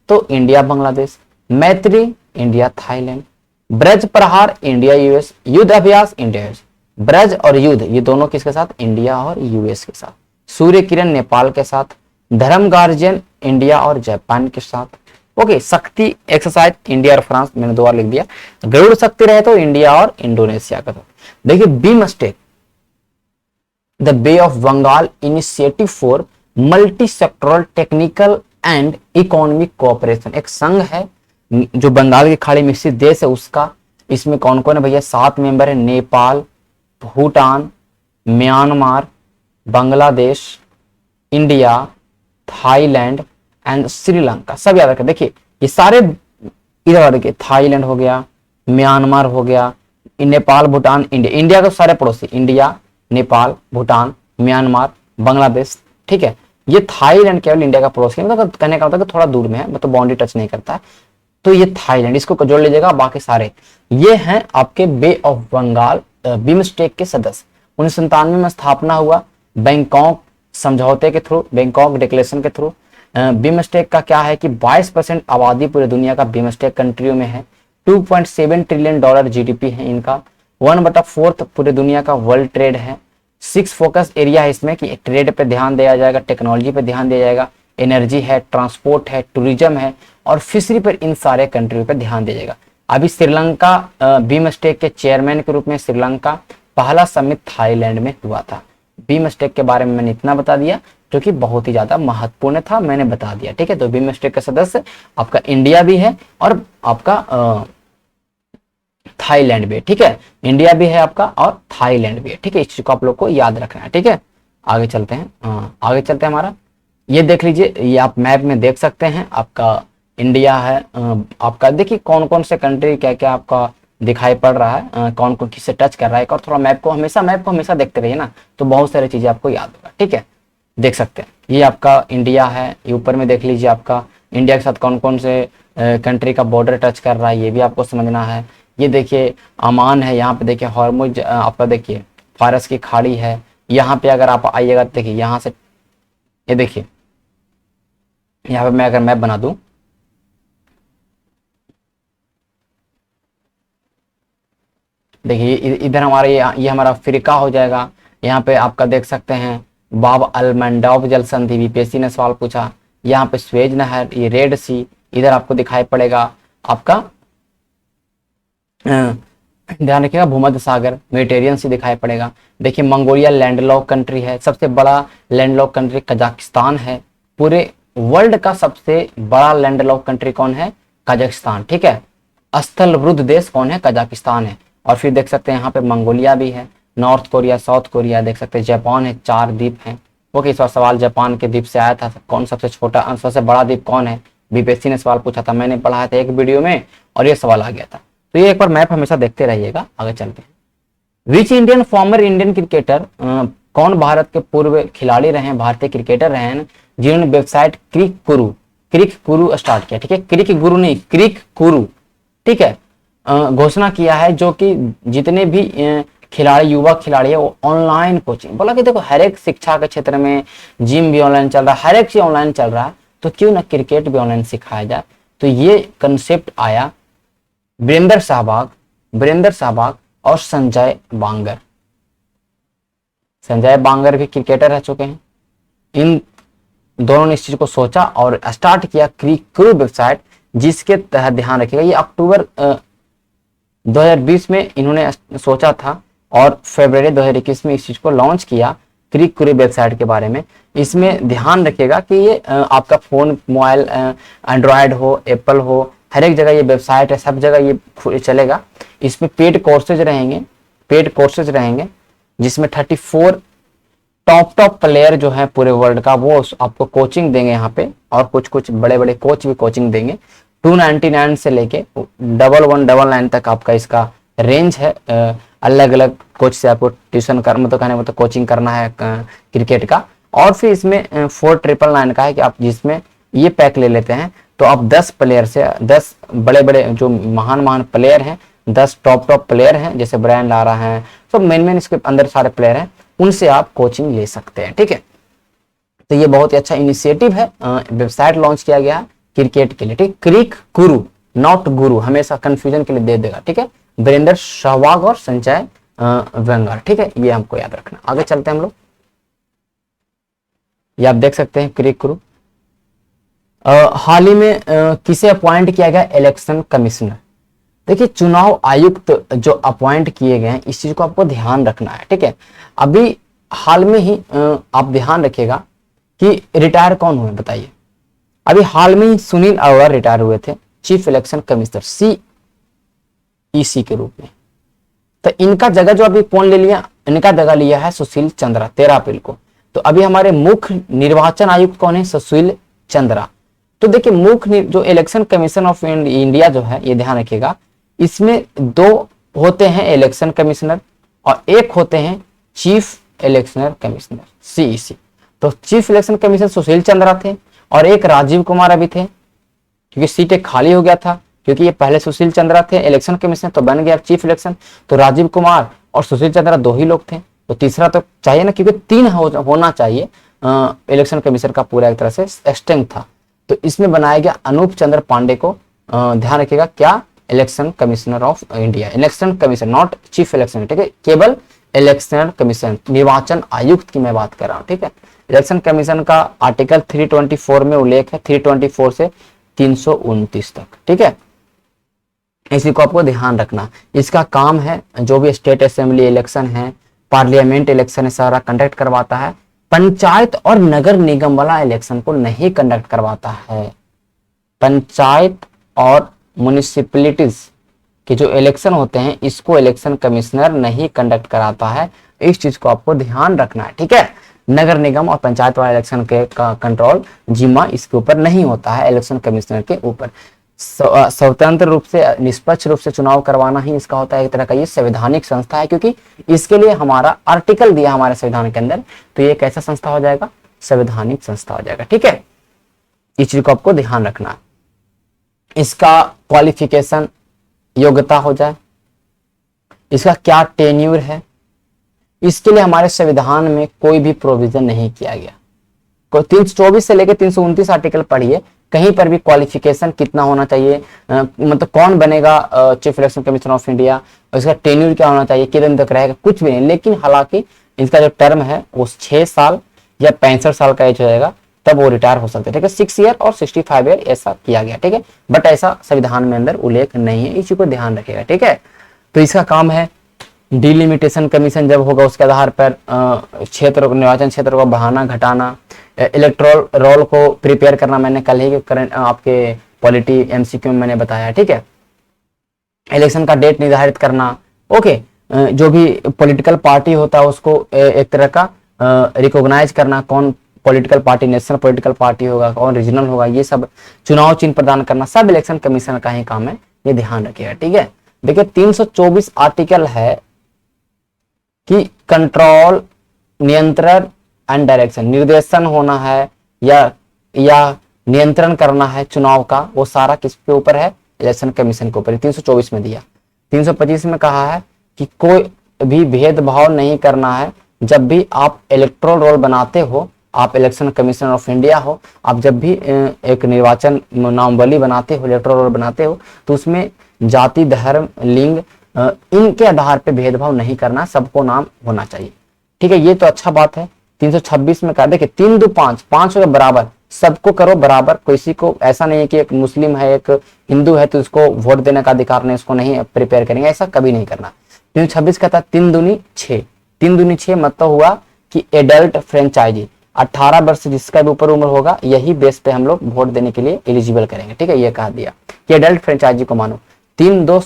तो इंडिया बांग्लादेश, मैत्री इंडिया थाईलैंड, ब्रज प्रहार इंडिया यूएस, युद्ध अभ्यास इंडिया यूएस, ब्रज और युद्ध ये दोनों किसके साथ, इंडिया और यूएस के साथ, सूर्य किरण नेपाल के साथ, धर्म गार्जियन इंडिया और जापान के साथ। ओके, शक्ति एक्सरसाइज इंडिया और फ्रांस, मैंने 2 बार लिख दिया। गरुड़ शक्ति रहे तो इंडिया और इंडोनेशिया का साथ। देखिए BIMSTEC, the bay of Bengal initiative for multi sectoral technical and economic cooperation, एक संघ है जो बंगाल की खाड़ी में स्थित देश है उसका। इसमें कौन कौन है भैया, 7 मेंबर है, Nepal, Bhutan, Myanmar, Bangladesh, India, Thailand and Sri Lanka, सब याद रखें। देखिए ये सारे इधर देखिए, थाईलैंड हो गया, म्यांमार हो गया, नेपाल, भूटान, इंडिया, इंडिया के सारे पड़ोसी, इंडिया, नेपाल, भूटान, म्यांमार, बांग्लादेश, ठीक है। ये थाईलैंड केवल इंडिया का पड़ोसी है, मतलब कहने का मतलब थोड़ा दूर में है, मतलब बाउंड्री टच नहीं करता है, तो ये थाईलैंड, इसको जोड़ लीजिएगा। बाकी सारे ये हैं आपके बे ऑफ बंगाल बिमस्टेक के सदस्य। 1997 में स्थापना हुआ बैंकॉक समझौते के थ्रू, बैंकॉक डिक्लेरेशन के थ्रू। बिमस्टेक का क्या है कि 22% आबादी पूरे दुनिया का बिमस्टेक कंट्रियों में है, 2.7 ट्रिलियन डॉलर जीडीपी है इनका, 1/4 पूरे दुनिया का वर्ल्ड ट्रेड है। 6 फोकस एरिया है इसमें कि ट्रेड पे ध्यान दिया जाएगा, टेक्नोलॉजी पे ध्यान दिया जाएगा, एनर्जी है, ट्रांसपोर्ट है, टूरिज्म है और फिशरी पर, इन सारे कंट्रियों पे ध्यान दिया जाएगा। अभी श्रीलंका बिमस्टेक के चेयरमैन के रूप में, श्रीलंका पहला समिट थाईलैंड में हुआ था। बिमस्टेक के बारे में मैंने इतना बता दिया जो कि बहुत ही ज्यादा महत्वपूर्ण था, मैंने बता दिया, ठीक है। तो बिमस्टेक के सदस्य आपका इंडिया भी है और आपका थाईलैंड भी है, ठीक है। इंडिया भी है आपका और थाईलैंड भी है, ठीक है। इस चीज को आप लोग को याद रखना है, ठीक है। आगे चलते हैं, आगे चलते हैं हमारा, ये देख लीजिए, ये आप मैप में देख सकते हैं, आपका इंडिया है, आपका देखिए कौन कौन से कंट्री क्या क्या आपका दिखाई पड़ रहा है, कौन कौन किससे टच कर रहा है। और थोड़ा मैप को हमेशा देखते रहिए ना, तो बहुत सारी चीजें आपको याद होगा, ठीक है। देख सकते हैं ये आपका इंडिया है, ये ऊपर में देख लीजिए, आपका इंडिया के साथ कौन कौन से कंट्री का बॉर्डर टच कर रहा है, ये भी आपको समझना है। ये देखिए अमान है, यहाँ पे देखिए हॉर्मुज, आपका देखिए फारस की खाड़ी है। यहाँ पे अगर आप आइएगा देखिए, यहाँ से ये देखिए, यहाँ पे मैं अगर मैप बना दूं, देखिए इधर हमारा ये हमारा अफ्रीका हो जाएगा। यहाँ पे आपका देख सकते हैं बाब अल मंडब जल संधि, बीपीएससी ने सवाल पूछा। यहाँ पे स्वेज नहर, ये रेड सी इधर आपको दिखाई पड़ेगा, आपका ध्यान रखिएगा भूमध्य सागर, मेडिटेरियन सी दिखाई पड़ेगा। देखिए मंगोलिया लैंडलॉक कंट्री है, सबसे बड़ा लैंडलॉक कंट्री कजाकिस्तान है। पूरे वर्ल्ड का सबसे बड़ा लैंडलॉक कंट्री कौन है, कजाकिस्तान, ठीक है। स्थलवृद्ध देश कौन है? कजाकिस्तान है। और फिर देख सकते हैं यहाँ पे मंगोलिया भी है, नॉर्थ कोरिया, साउथ कोरिया, देख सकते हैं जापान है, 4 द्वीप हैं। ओके, इस बार सवाल जापान के द्वीप से आया था। कौन सबसे छोटा, सबसे बड़ा द्वीप कौन है? बीपीएससी ने सवाल पूछा था, मैंने पढ़ाया था एक वीडियो में और ये सवाल आ गया था। तो ये एक बार मैप हमेशा देखते रहिएगा। आगे चलते हैं। Which Indian former Indian cricketer, कौन भारत के पूर्व खिलाड़ी रहे हैं, भारतीय क्रिकेटर रहे हैं जिन्होंने वेबसाइट क्रिक गुरु स्टार्ट किया, ठीक है। क्रिक गुरु नहीं, क्रिक गुरु, ठीक है, घोषणा किया है, जो कि जितने भी खिलाड़ी, युवा खिलाड़ी है, वो ऑनलाइन कोचिंग, बोला कि देखो हर एक शिक्षा के क्षेत्र में जिम भी ऑनलाइन चल रहा है, हर एक चीज ऑनलाइन चल रहा है, तो क्यों ना क्रिकेट भी ऑनलाइन सिखाया जाए। तो ये कंसेप्ट आया वीरेंद्र सहवाग और संजय बांगर भी क्रिकेटर रह चुके हैं। इन दोनों ने इस चीज को सोचा और स्टार्ट किया क्रिक गुरु वेबसाइट, जिसके तहत ध्यान रखिएगा ये अक्टूबर 2020 में इन्होंने सोचा था और फरवरी 2021 में इस चीज को लॉन्च किया, क्रिक गुरु वेबसाइट के बारे में। इसमें ध्यान रखिएगा कि ये आपका फोन, मोबाइल, एंड्रॉयड हो, एप्पल हो, हर एक जगह ये वेबसाइट है, सब जगह ये चलेगा। इसमें पेड कोर्सेज रहेंगे जिसमें 34 टॉप प्लेयर जो है पूरे वर्ल्ड का, वो आपको कोचिंग देंगे यहाँ पे, और कुछ बड़े बड़े कोच भी कोचिंग देंगे। 299 से लेके 1199 तक आपका इसका रेंज है। अलग अलग कोच से आपको ट्यूशन कर, मतलब कहने मतलब कोचिंग करना है क्रिकेट का। और फिर इसमें 4999 का है कि आप जिसमें ये पैक ले लेते हैं तो आप 10 प्लेयर से, 10 बड़े बड़े जो महान प्लेयर हैं, 10 टॉप प्लेयर हैं, जैसे ब्रायन लारा हैं, सब मेन इसके अंदर सारे प्लेयर हैं, उनसे आप कोचिंग ले सकते हैं, ठीक है। तो ये बहुत ही अच्छा इनिशिएटिव है, वेबसाइट लॉन्च किया गया क्रिकेट के लिए, ठीक। क्रिक गुरु, नॉट गुरु, हमेशा कंफ्यूजन के लिए दे देगा, ठीक है। वीरेंद्र सहवाग और संजय बांगर, ठीक है, ये हमको याद रखना। आगे चलते हैं हम लोग। ये आप देख सकते हैं क्रिक गुरु। हाल ही में किसे अपॉइंट किया गया? Election commissioner. देखिए चुनाव आयुक्त जो अपॉइंट किए गए हैं, इस चीज को आपको ध्यान रखना है, ठीक है। अभी हाल में ही आप ध्यान रखिएगा कि रिटायर कौन हुए बताइए। अभी हाल में ही सुनील अरोड़ा रिटायर हुए थे, चीफ इलेक्शन कमिश्नर, CEC के रूप में। तो इनका जगह जो अभी कौन ले लिया? इनका जगह लिया है सुशील चंद्रा, 13 अप्रैल को। तो अभी हमारे मुख्य निर्वाचन आयुक्त कौन है? सुशील चंद्रा। तो देखिए मुख्य जो इलेक्शन कमीशन ऑफ इंडिया जो है, ये ध्यान रखिएगा, इसमें 2 होते हैं इलेक्शन कमिश्नर और एक होते हैं चीफ इलेक्शन कमिश्नर, CEC। तो chief election commissioner Sushil Chandra थे और एक राजीव कुमार अभी थे, क्योंकि सीट एक खाली हो गया था, क्योंकि ये पहले सुशील चंद्रा थे इलेक्शन कमिश्नर, तो बन गया चीफ इलेक्शन। तो राजीव कुमार और सुशील चंद्रा 2 ही लोग थे, तो तीसरा तो चाहिए ना, क्योंकि 3 होना चाहिए। इलेक्शन कमिश्नर का पूरा एक तरह से स्ट्रेंथ था। तो इसमें बनाया गया अनूप चंद्र पांडे को, ध्यान रखिएगा, क्या? Election commissioner of India, election commissioner, not chief election, ठीक है, केवल इलेक्शन कमीशन, निर्वाचन आयुक्त की मैं बात कर रहा हूं, ठीक है। इलेक्शन कमीशन का आर्टिकल 324 में उल्लेख है, 324 से 329 तक, ठीक है। इसी को आपको ध्यान रखना। इसका काम है जो भी स्टेट असेंबली इलेक्शन है, पार्लियामेंट इलेक्शन है, सारा कंडक्ट करवाता है। पंचायत और नगर निगम वाला इलेक्शन को नहीं कंडक्ट करवाता है। पंचायत और म्युनिसिपैलिटीज के जो इलेक्शन होते हैं, इसको इलेक्शन कमिश्नर नहीं कंडक्ट कराता है। इस चीज को आपको ध्यान रखना है, ठीक है। नगर निगम और पंचायत वाला इलेक्शन के का कंट्रोल, जिम्मा इसके ऊपर नहीं होता है, इलेक्शन कमिश्नर के ऊपर। स्वतंत्र रूप से, निष्पक्ष रूप से चुनाव करवाना ही इसका होता है। एक तरह का ये संवैधानिक संस्था है, क्योंकि इसके लिए हमारा आर्टिकल दिया हमारे संविधान के अंदर, तो ये कैसा संस्था हो जाएगा? संवैधानिक संस्था हो जाएगा, ठीक है। इस चीज को आपको ध्यान रखना है। इसका क्वालिफिकेशन, योग्यता हो जाए, इसका क्या टेन्यूर है, इसके लिए हमारे संविधान में कोई भी प्रोविजन नहीं किया गया। 324 से लेकर 329 आर्टिकल पढ़िए, कहीं पर भी क्वालिफिकेशन कितना होना चाहिए, मतलब कौन बनेगा chief election commissioner of India, इसका टेन्यूर क्या होना चाहिए, कितने दिन तक रहेगा, कुछ भी नहीं। लेकिन हालांकि इसका जो टर्म है वो 6 साल या 65 साल का एज हो जाएगा, तब वो रिटायर हो सकते हैं, ठीक है। 6 ईयर और 65 ईयर ऐसा किया गया, ठीक है। बट ऐसा संविधान में अंदर उल्लेख नहीं है, इसी को ध्यान रखिएगा, ठीक है। तो इसका काम है डिलिमिटेशन कमीशन जब होगा उसके आधार पर क्षेत्र, निर्वाचन क्षेत्र को बढ़ाना घटाना, इलेक्टोरल रोल को प्रिपेयर करना। मैंने कल ही करंट आपके पॉलिटी एमसीक्यू में मैंने बताया, ठीक है। इलेक्शन का डेट निर्धारित करना, ओके। जो भी पॉलिटिकल पार्टी होता है उसको एक तरह का रिकॉग्नाइज करना, कौन political party national political party होगा, कौन रीजनल होगा, ये सब चुनाव चिन्ह प्रदान करना सब इलेक्शन कमीशन का ही काम है, ये ध्यान रखिएगा, ठीक है। देखिए 324 आर्टिकल है कि कंट्रोल, नियंत्रण एंड डायरेक्शन, निर्देशन होना है या नियंत्रण करना है चुनाव का, वो सारा किसके ऊपर है, इलेक्शन कमीशन के ऊपर। 324 में दिया। 325 में कहा है कि कोई भी भेदभाव नहीं करना है, जब भी आप इलेक्टोरल रोल बनाते हो, आप इलेक्शन कमीशन ऑफ इंडिया हो, आप जब भी एक निर्वाचन नामावली बनाते हो, इलेक्टोरल रोल बनाते हो, तो उसमें जाति, धर्म, लिंग इनके आधार पे भेदभाव नहीं करना, सबको नाम होना चाहिए, ठीक है। ये तो अच्छा बात है। 326 में कहा, देखिए 3 2 5 5 हो बराबर, सबको करो बराबर, किसी को ऐसा नहीं है कि एक मुस्लिम है एक हिंदू है तो उसको वोट देने का अधिकार नहीं, उसको नहीं प्रिपेयर करेंगे, ऐसा कभी नहीं करना। 326 कहता 3 दूनी 6, 3 दूनी 6 मतलब हुआ कि एडल्ट फ्रेंचाइजी 18 वर्ष से जिसका भी ऊपर उम्र होगा, यही बेस पे हम लोग वोट देने के लिए एलिजिबल करेंगे, ठीक है। ये कहा दिया कि एडल्ट फ्रेंचाइजी को मानो। 3 2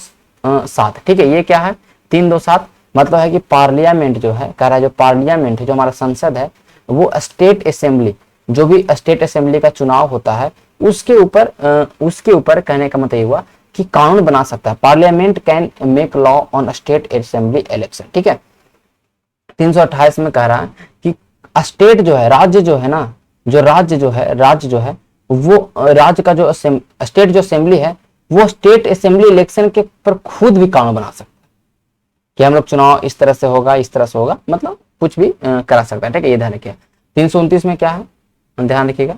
7, ठीक है। ये क्या है 3 2 7 मतलब है कि पार्लियामेंट जो है, कह रहा है जो पार्लियामेंट है, जो हमारा संसद है, वो स्टेट असेंबली, जो भी स्टेट असेंबली का चुनाव होता है उसके ऊपर कहने का मतलब ये हुआ कि कानून बना सकता है। Parliament can make law on state assembly election, ठीक है। 328 में कह रहा है कि स्टेट जो है, राज्य जो है ना, राज्य जो है वो राज्य का जो स्टेट जो असेंबली है, वो स्टेट असेंबली इलेक्शन के पर खुद भी कानून बना सकता है कि हम लोग चुनाव इस तरह से होगा, इस तरह से होगा, मतलब कुछ भी करा सकता है, ठीक है। ये ध्यान रखिए। 329 में क्या है, ध्यान रखिएगा,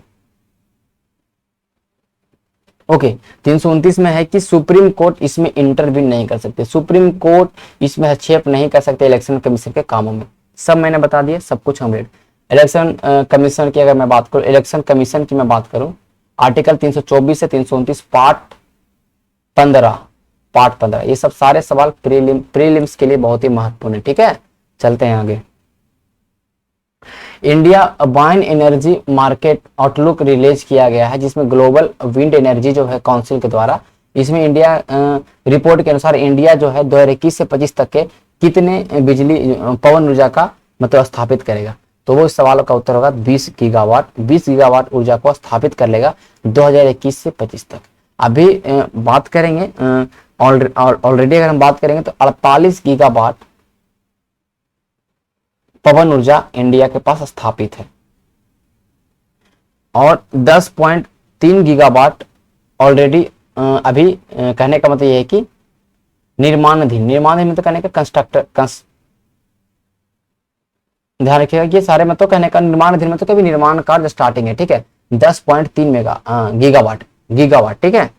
ओके। 329 में है कि सुप्रीम कोर्ट इसमें इंटरवीन नहीं कर सकते, सुप्रीम कोर्ट इसमें हस्तक्षेप नहीं कर सकते इलेक्शन कमीशन के कामों में। सब मैंने बता दिया, सब कुछ कंप्लीट। इलेक्शन कमीशन की अगर मैं बात करूं, इलेक्शन कमीशन की मैं बात करूं, आर्टिकल 324 से 329 पार्ट 15, ये सब सारे सवाल प्रीलिम्स के लिए बहुत ही महत्वपूर्ण है, ठीक है। चलते हैं आगे। India wine energy market outlook release किया गया है, जिसमें ग्लोबल विंड एनर्जी जो है काउंसिल के द्वारा, इसमें इंडिया रिपोर्ट के अनुसार इंडिया जो है 2021 से 25 तक के कितने बिजली पवन ऊर्जा का मतलब स्थापित करेगा। तो वो इस सवाल का उत्तर होगा 20 गीगावाट ऊर्जा को स्थापित कर लेगा 2021 से 25 तक। अभी बात करेंगे ऑलरेडी अगर हम बात करेंगे तो 48 गीगावाट पवन ऊर्जा इंडिया के पास स्थापित है और 10.3 गीगावाट ऑलरेडी अभी कहने का मतलब यह है कि निर्माणाधीन मतलब कहने का कंस्ट्रक्टर ध्यान रखिएगा, ये सारे मतलब कहने का निर्माणाधीन मतलब कभी निर्माण कार्य स्टार्टिंग है, ठीक है। 10.3 गीगावाट, ठीक है,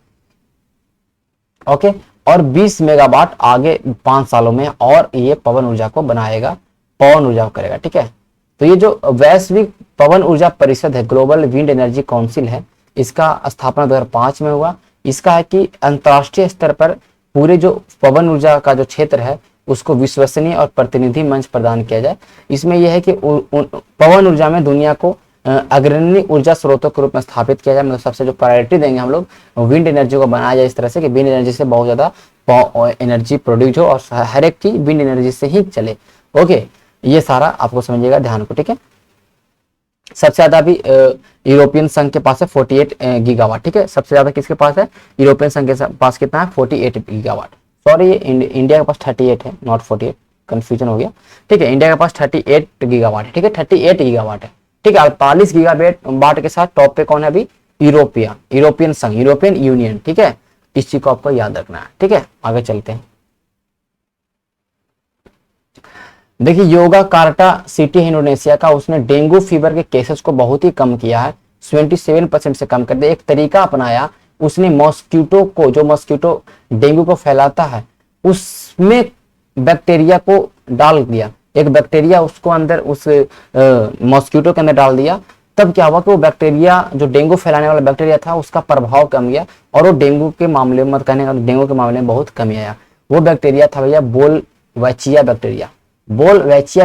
ओके। और 20 मेगावाट आगे 5 सालों में और ये पवन ऊर्जा को बनाएगा, पवन ऊर्जा को करेगा, ठीक है। तो ये जो वैश्विक पवन ऊर्जा परिषद है, ग्लोबल विंड एनर्जी काउंसिल है, इसका स्थापना 2005 में हुआ। इसका है कि अंतर्राष्ट्रीय स्तर पर पूरे जो पवन ऊर्जा का जो क्षेत्र है उसको विश्वसनीय और प्रतिनिधि मंच प्रदान किया जाए। इसमें यह है कि पवन ऊर्जा में दुनिया को अग्रणी ऊर्जा स्रोतों के रूप में स्थापित किया जाए, मतलब सबसे जो प्रायोरिटी देंगे हम लोग विंड एनर्जी को बनाया जाए इस तरह से कि विंड एनर्जी से बहुत ज्यादा एनर्जी प्रोड्यूस हो और हर एक चीज विंड एनर्जी से ही चले, ओके। ये सारा आपको समझिएगा, ध्यान को, ठीक है। सबसे ज्यादा अभी यूरोपियन संघ के पास है 48 गीगावाट, ठीक है। सबसे ज्यादा किसके पास है, यूरोपियन संघ के पास कितना है 48 गीगावाट। सॉरी, ये इंडिया के पास 38 है, नॉट 48, कंफ्यूजन हो गया, ठीक है। इंडिया के पास 38 गीगावाट है, ठीक है, 38 गीगावाट है, ठीक है। 48 गीगावाट के साथ टॉप पे कौन है अभी, यूरोपियन संघ, यूरोपियन यूनियन, ठीक है। इस चीज को आपको याद रखना है, ठीक है। आगे चलते हैं। देखिए योगा कार्टा सिटी है इंडोनेशिया का, उसने डेंगू फीवर के केसेस को बहुत ही कम किया है, 27% से कम कर दिया। एक तरीका अपनाया उसने, मॉस्किटो को, जो मॉस्किटो डेंगू को फैलाता है उसमें बैक्टीरिया को डाल दिया, एक बैक्टीरिया उसको अंदर उस मॉस्किटो के अंदर डाल दिया। तब क्या हुआ कि वो बैक्टीरिया जो डेंगू फैलाने वाला बैक्टीरिया था उसका प्रभाव कम गया और वो डेंगू के मामले में, कहने का डेंगू के मामले में बहुत कमी आया। वो बैक्टीरिया था भैया बोलवैचिया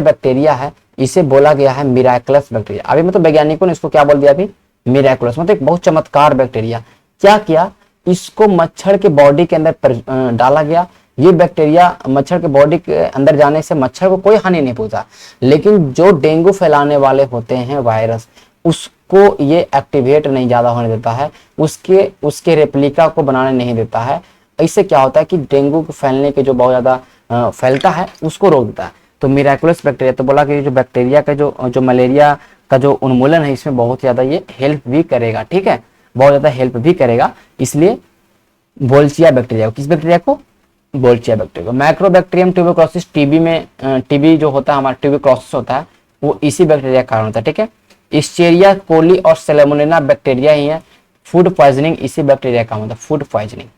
बैक्टीरिया है, इसे बोला गया है मिराकुलस बैक्टीरिया। अभी मतलब वैज्ञानिकों ने इसको क्या बोल दिया, अभी मिराकुलस मतलब एक बहुत चमत्कार बैक्टीरिया। क्या किया इसको मच्छर के बॉडी के अंदर डाला गया। ये बैक्टीरिया मच्छर के बॉडी के अंदर जाने से मच्छर को कोई हानि नहीं पहुंचा, लेकिन जो डेंगू फैलाने वाले होते हैं वायरस, उसको ये एक्टिवेट नहीं ज्यादा होने देता है, उसके रेप्लिका को बनाने नहीं देता है। इससे क्या होता है कि डेंगू को फैलने के जो बहुत ज्यादा फैलता है उसको रोक देता है। तो मिराकुलस बैक्टीरिया, तो बोला कि जो बैक्टीरिया का जो मलेरिया का जो उन्मूलन है इसमें बहुत ज्यादा ये हेल्प भी करेगा, ठीक है, बहुत ज्यादा हेल्प भी करेगा। इसलिए वोल्चिया बैक्टीरिया को, किस बैक्टीरिया को, वोल्चिया बैक्टीरिया को। माइक्रोबैक्टीरियम ट्यूबरक्लोसिस, टीबी में टीबी जो होता है हमारा ट्यूबरक्लोसिस होता है वो इसी बैक्टीरिया के कारण होता है, ठीक है। इस्चेरिया कोली और सैल्मोनेला बैक्टीरिया ही है। फूड पॉइजनिंग इसी बैक्टीरिया का होता है, फूड पॉइजनिंग।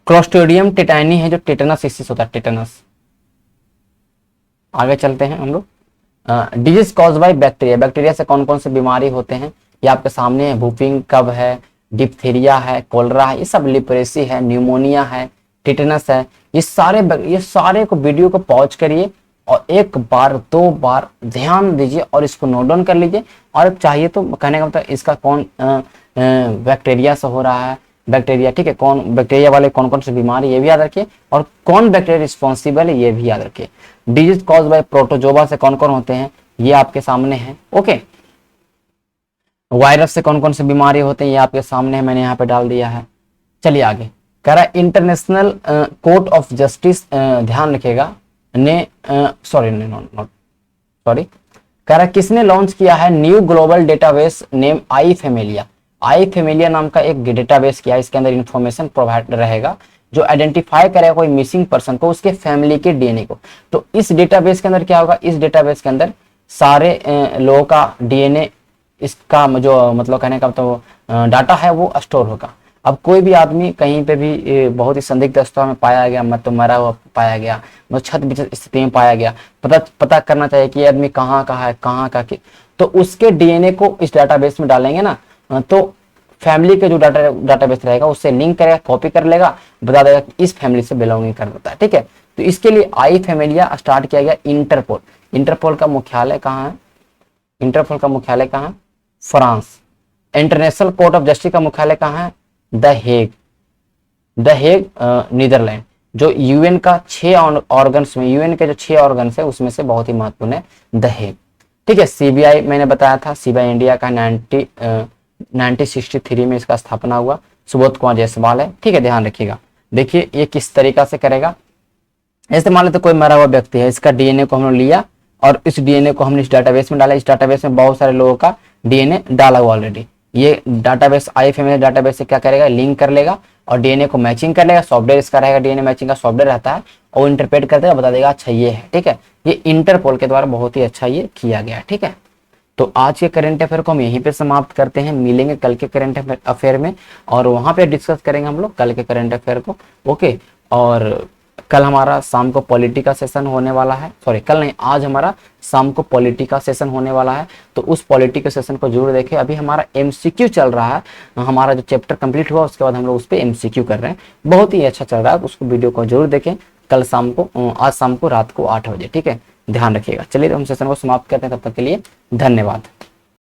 क्लोस्ट्रिडियम टेटानी है जो टेटनस होता है, टेटनस। आगे चलते हैं हम लोग। Disease cause by bacteria, bacteria से कौन कौन से बीमारी होते हैं ये आपके सामने है। वुफिंग कब है, डिप्थीरिया है, कोलरा है, ये सब, लिपरेसी है, न्यूमोनिया है, टिटेनस है। ये सारे को वीडियो को पॉज करिए और एक बार 2 बार ध्यान दीजिए और इसको नोट डाउन कर लीजिए। और चाहिए तो कहने का मतलब इसका कौन बैक्टीरिया से हो रहा है, बैक्टीरिया, ठीक है, कौन बैक्टीरिया वाले कौन कौन से बीमारी ये भी याद रखिए, और कौन बैक्टीरिया रिस्पॉन्सिबल है ये भी याद रखिए। डिजीज कॉज बाय प्रोटोजोआ से कौन कौन होते हैं ये आपके सामने है, ओके। वायरस से कौन कौन से बीमारी होते हैं ये आपके सामने है, मैंने यहाँ पे डाल दिया है। चलिए आगे कह रहा है इंटरनेशनल कोर्ट ऑफ जस्टिस, ध्यान रखिएगा, ने सॉरी कह रहा है किसने लॉन्च किया है new global database name I Familia. I Familia नाम का एक डेटाबेस किया है, इसके अंदर इंफॉर्मेशन प्रोवाइड रहेगा जो आइडेंटिफाई करेगा कोई मिसिंग पर्सन को, उसके फैमिली के डीएनए को। तो इस डेटाबेस के अंदर क्या होगा, इस डेटाबेस के अंदर सारे लोगों का डीएनए, इसका जो मतलब कहने का तो डाटा है वो स्टोर होगा। अब कोई भी आदमी कहीं पे भी बहुत ही संदिग्ध अवस्था में पाया गया, मतलब मरा हुआ पाया गया, मतलब छत बिछत स्थिति में पाया गया, पता करना चाहिए कि ये आदमी कहाँ का है, कहाँ का, तो उसके डीएनए को इस डाटाबेस में डालेंगे ना, तो फैमिली के जो डाटाबेस रहेगा उससे लिंक करेगा, कॉपी कर लेगा, बता देगा कि इस फैमिली से बिलोंगिंग करता है, ठीक है। तो इसके लिए आई फेमिलिया स्टार्ट किया गया इंटरपोल। इंटरपोल का मुख्यालय कहाँ है, इंटरपोल का मुख्यालय कहाँ है, France. International court of justice का मुख्यालय कहाँ है, द हेग, नीदरलैंड। जो यूएन का 6 ऑर्गन्स में, यूएन के जो 6 ऑर्गन्स है उसमें से बहुत ही महत्वपूर्ण है द हेग, ठीक है। सीबीआई मैंने बताया था, सीबीआई इंडिया का 1963 में इसका स्थापना हुआ, सुबोध कुमार जायसवाल है, ठीक है, ध्यान रखिएगा। देखिए ये किस तरीका से करेगा, ऐसे मान लेते कोई मरा हुआ व्यक्ति है, इसका डीएनए को हमने लिया और इस डीएनए को हमने इस डाटाबेस में डाला। इस डाटाबेस में बहुत सारे लोगों का डीएनए डाला हुआ ऑलरेडी। ये डाटाबेस आई फेमिलिया डाटाबेस से क्या करेगा, लिंक कर लेगा और डीएनए को मैचिंग कर लेगा। सॉफ्टवेयर इसका रहेगा, डीएनए मैचिंग का सॉफ्टवेयर रहता है और इंटरप्रेट कर देगा, बता देगा अच्छा ये है, ठीक है। ये इंटरपोल के द्वारा बहुत ही अच्छा ये किया गया, ठीक है। तो आज के करंट अफेयर को हम यहीं पे समाप्त करते हैं, मिलेंगे कल के करंट अफेयर में और वहां पे डिस्कस करेंगे हम लोग कल के करंट अफेयर को, ओके। और कल हमारा शाम को पॉलिटी का सेशन होने वाला है, सॉरी कल नहीं, आज हमारा शाम को पॉलिटी का सेशन होने वाला है, तो उस पॉलिटी के सेशन को जरूर देखें। अभी हमारा एमसीक्यू चल रहा है, हमारा जो चैप्टर कंप्लीट हुआ उसके बाद हम लोग उस पर एमसीक्यू कर रहे हैं, बहुत ही अच्छा चल रहा है, उसको वीडियो को जरूर देखें कल शाम को, आज शाम को रात को 8 बजे, ठीक है, ध्यान रखिएगा। चलिए हम सेशन को समाप्त करते हैं, तब तक के लिए धन्यवाद।